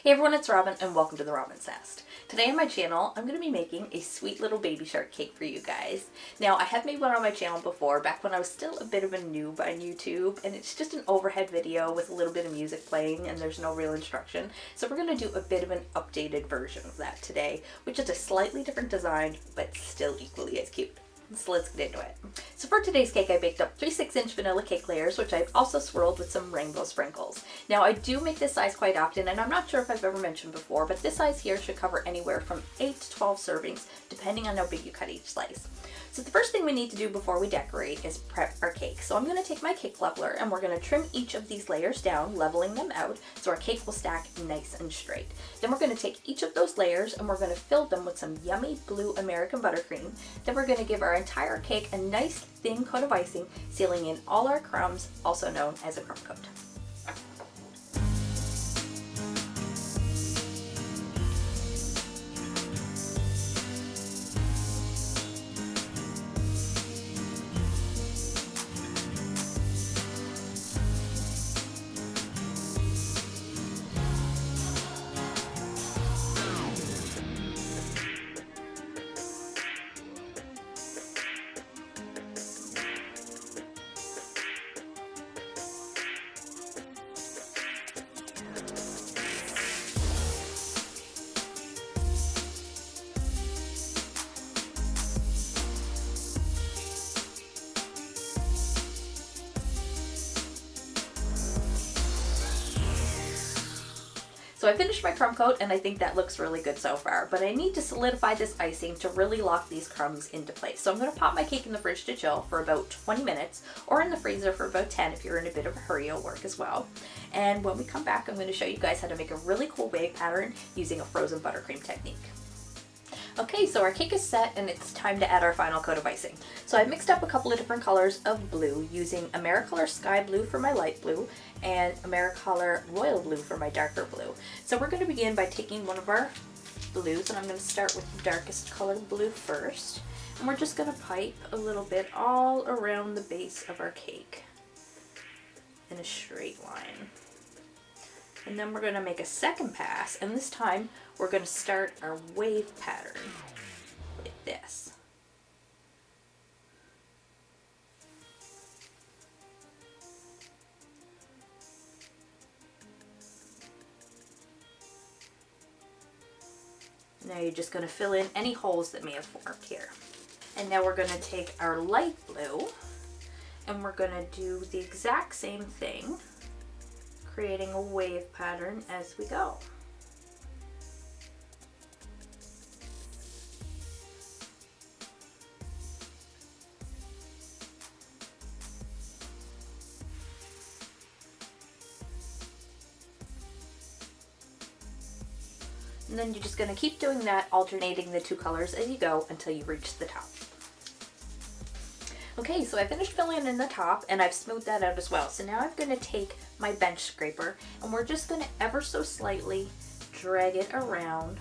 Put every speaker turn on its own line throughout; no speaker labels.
Hey everyone, it's Robin and welcome to the Robin's Nest. Today on my channel, I'm going to be making a sweet little baby shark cake for you guys. Now, I have made one on my channel before, back when I was still a bit of a noob on YouTube, and it's just an overhead video with a little bit of music playing and there's no real instruction. So we're going to do a bit of an updated version of that today, which is a slightly different design, but still equally as cute. So let's get into it. So for today's cake, I baked up 3 6-inch vanilla cake layers, which I've also swirled with some rainbow sprinkles. Now I do make this size quite often, and I'm not sure if I've ever mentioned before, but this size here should cover anywhere from 8 to 12 servings, depending on how big you cut each slice. So the first thing we need to do before we decorate is prep our cake. So I'm going to take my cake leveler and we're going to trim each of these layers down, leveling them out so our cake will stack nice and straight. Then we're going to take each of those layers and we're going to fill them with some yummy blue American buttercream. Then we're going to give our entire cake a nice thin coat of icing, sealing in all our crumbs, also known as a crumb coat. So I finished my crumb coat and I think that looks really good so far, but I need to solidify this icing to really lock these crumbs into place. So I'm going to pop my cake in the fridge to chill for about 20 minutes or in the freezer for about 10 if you're in a bit of a hurry at work as well. And when we come back, I'm going to show you guys how to make a really cool wave pattern using a frozen buttercream technique. Okay, so our cake is set and it's time to add our final coat of icing. So I've mixed up a couple of different colors of blue using AmeriColor Sky Blue for my light blue and AmeriColor Royal Blue for my darker blue. So we're going to begin by taking one of our blues, and I'm going to start with the darkest color blue first. And we're just going to pipe a little bit all around the base of our cake in a straight line. And then we're going to make a second pass, and this time we're going to start our wave pattern like this. Now you're just going to fill in any holes that may have formed here. And now we're going to take our light blue and we're going to do the exact same thing, creating a wave pattern as we go. And then you're just going to keep doing that, alternating the two colors as you go until you reach the top. Okay, so I finished filling in the top and I've smoothed that out as well. So now I'm going to take my bench scraper and we're just going to ever so slightly drag it around,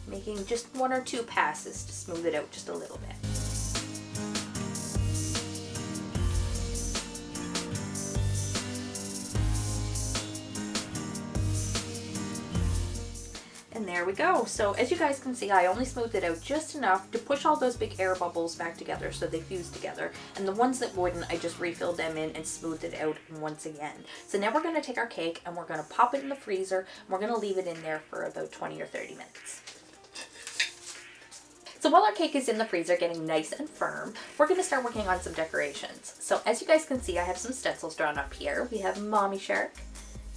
making just 1 or 2 passes to smooth it out just a little bit. And there we go. So as you guys can see, I only smoothed it out just enough to push all those big air bubbles back together so they fuse together. And the ones that wouldn't, I just refilled them in and smoothed it out once again. So now we're going to take our cake and we're going to pop it in the freezer and we're going to leave it in there for about 20 or 30 minutes. So while our cake is in the freezer getting nice and firm, we're going to start working on some decorations. So as you guys can see, I have some stencils drawn up here. We have Mommy Shark,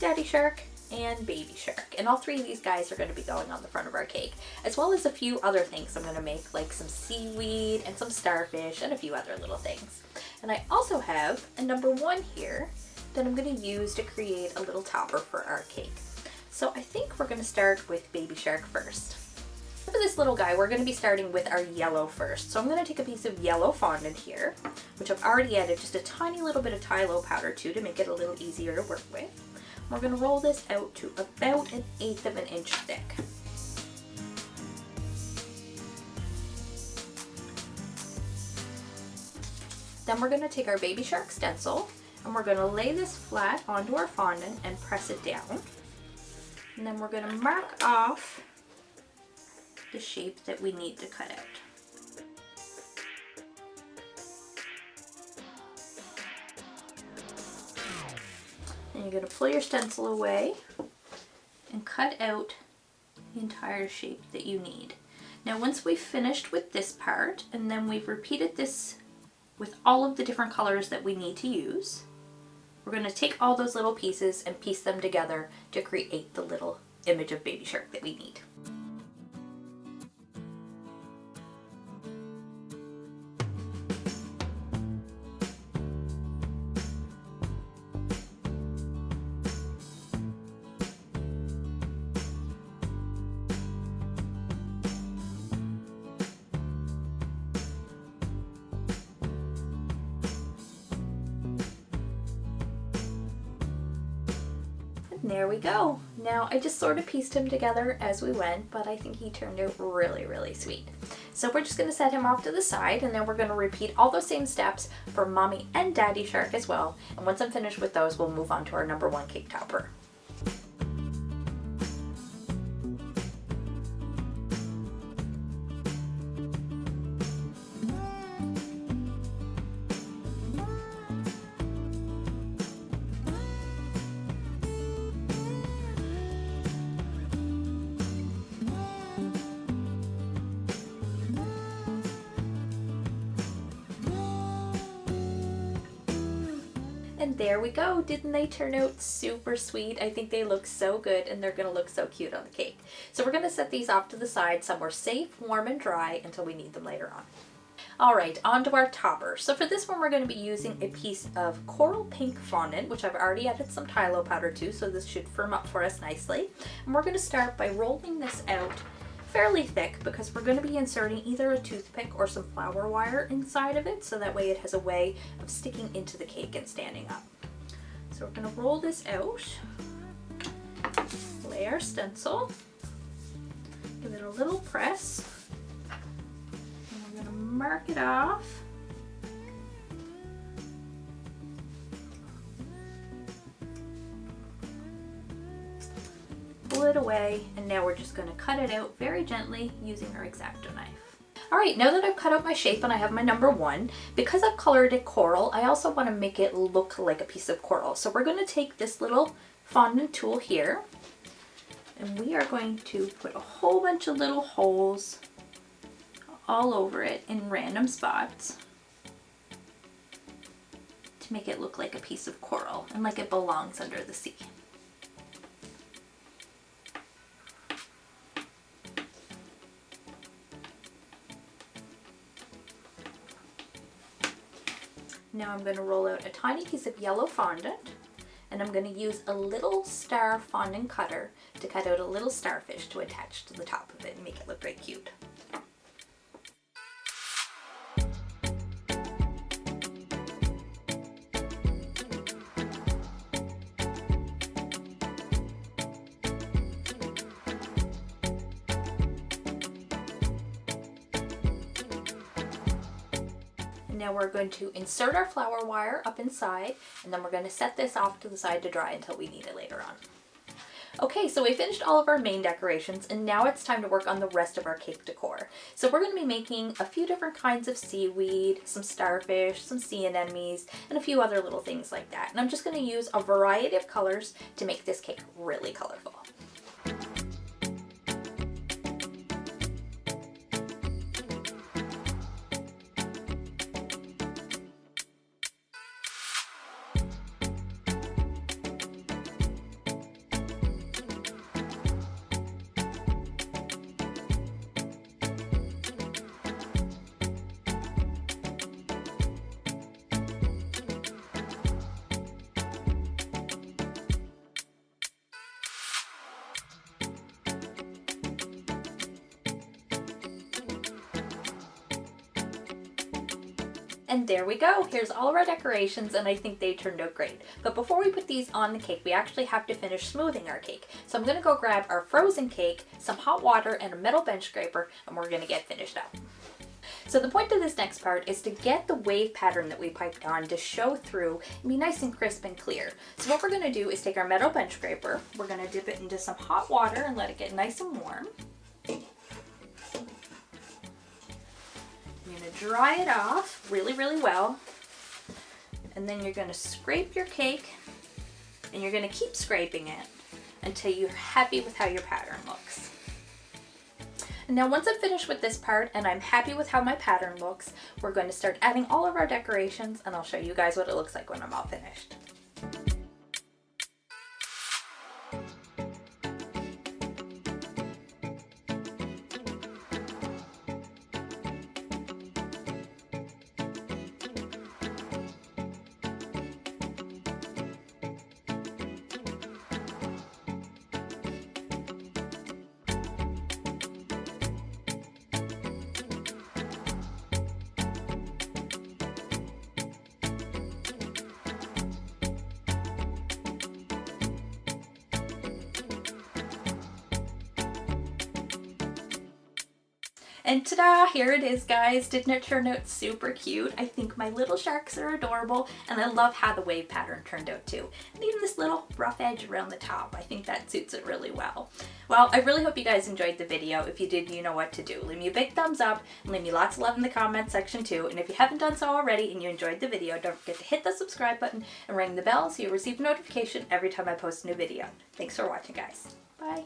Daddy Shark, and Baby Shark, and all 3 of these guys are going to be going on the front of our cake, as well as a few other things I'm going to make, like some seaweed and some starfish and a few other little things. And I also have a number 1 here that I'm going to use to create a little topper for our cake. So I think we're going to start with Baby Shark first. For this little guy, we're going to be starting with our yellow first. So I'm going to take a piece of yellow fondant here, which I've already added just a tiny little bit of Tylo powder to make it a little easier to work with. We're going to roll this out to about 1/8 of an inch thick. Then we're going to take our Baby Shark stencil and we're going to lay this flat onto our fondant and press it down. And then we're going to mark off the shape that we need to cut out. And you're going to pull your stencil away and cut out the entire shape that you need. Now once we've finished with this part, and then we've repeated this with all of the different colors that we need to use, we're going to take all those little pieces and piece them together to create the little image of baby shark that we need. There we go. Now I just sort of pieced him together as we went, but I think he turned out really, really sweet. So we're just going to set him off to the side, and then we're going to repeat all those same steps for mommy and daddy shark as well. And once I'm finished with those, we'll move on to our number 1 cake topper. And there we go. Didn't they turn out super sweet? I think they look so good, and they're going to look so cute on the cake. So we're going to set these off to the side somewhere safe, warm, and dry until we need them later on. Alright, on to our topper. So for this one we're going to be using a piece of coral pink fondant, which I've already added some Tylo powder to, so this should firm up for us nicely. And we're going to start by rolling this out fairly thick, because we're going to be inserting either a toothpick or some flour wire inside of it, so that way it has a way of sticking into the cake and standing up. So we're going to roll this out, lay our stencil, give it a little press, and we're going to mark it off. Pull it away, and now we're just going to cut it out very gently using our X-Acto knife. Alright, now that I've cut out my shape and I have my number 1, because I've colored it coral, I also want to make it look like a piece of coral. So we're going to take this little fondant tool here, and we are going to put a whole bunch of little holes all over it in random spots to make it look like a piece of coral and like it belongs under the sea. Now I'm going to roll out a tiny piece of yellow fondant, and I'm going to use a little star fondant cutter to cut out a little starfish to attach to the top of it and make it look very cute. Now we're going to insert our flour wire up inside, and then we're going to set this off to the side to dry until we need it later on. Okay, so we finished all of our main decorations, and now it's time to work on the rest of our cake decor. So we're going to be making a few different kinds of seaweed, some starfish, some sea anemones, and a few other little things like that. And I'm just going to use a variety of colors to make this cake really colorful. And there we go. Here's all of our decorations, and I think they turned out great. But before we put these on the cake, we actually have to finish smoothing our cake. So I'm going to go grab our frozen cake, some hot water, and a metal bench scraper, and we're going to get finished up. So the point of this next part is to get the wave pattern that we piped on to show through and be nice and crisp and clear. So what we're going to do is take our metal bench scraper, we're going to dip it into some hot water and let it get nice and warm. You're going to dry it off really, really well. And then you're going to scrape your cake and you're going to keep scraping it until you're happy with how your pattern looks. And now once I'm finished with this part and I'm happy with how my pattern looks, we're going to start adding all of our decorations and I'll show you guys what it looks like when I'm all finished. And ta-da, here it is, guys. Didn't it turn out super cute? I think my little sharks are adorable, and I love how the wave pattern turned out too. And even this little rough edge around the top, I think that suits it really well. Well, I really hope you guys enjoyed the video. If you did, you know what to do. Leave me a big thumbs up, and leave me lots of love in the comments section too. And if you haven't done so already and you enjoyed the video, don't forget to hit the subscribe button and ring the bell so you receive a notification every time I post a new video. Thanks for watching, guys. Bye.